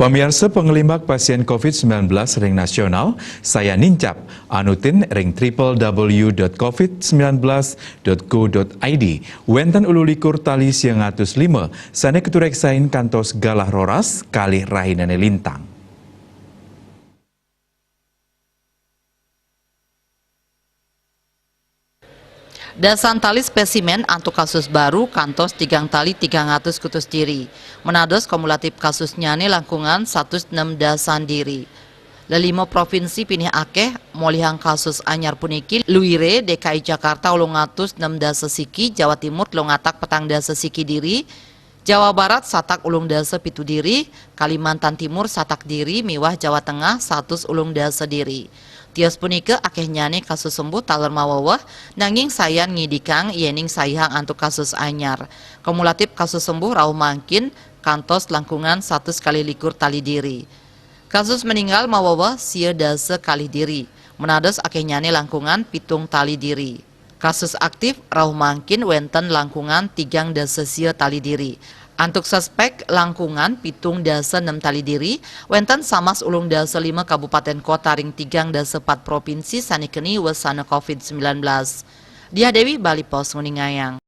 Pemirsa pengelimbak pasien COVID-19 ring nasional, saya nincap anutin ring www.covid19.go.id. Wenten ululikur tali siang atus 5, sana ketureksain kantos galah roras kalih rahinane lintang. Dasan tali spesimen antuk kasus baru kantos tigang tali 300 kutus diri. Menados kumulatif kasusnya nih langkungan 106 dasan diri. Lelimo provinsi pinih akeh molihang kasus anyar puniki Luire DKI Jakarta 606 dasa siki, Jawa Timur longatak petang dasa siki diri, Jawa Barat satak ulung dasa pitu diri, Kalimantan Timur satak diri, miwah Jawa Tengah 100 ulung dasa diri. Tios punika akeh nyane kasus sembuh taler mawawah nanging sayan ngidikang yening sayang antuk kasus anyar. Kumulatif kasus sembuh rauh mangkin kantos langkungan 100 kali likur tali diri. Kasus meninggal mawawah sia dasa kali diri. Menados akeh nyane langkungan pitung tali diri. Kasus aktif rauh mangkin wenten langkungan 3 dasa sia tali diri. Antuk suspek langkungan pitung dasa 6 tali diri, wenten samas ulung dasa 5 kabupaten kota ring 3 dasa 4 provinsi sanikeni wasana COVID-19. Dia Dewi Bali Pos Nguningayang.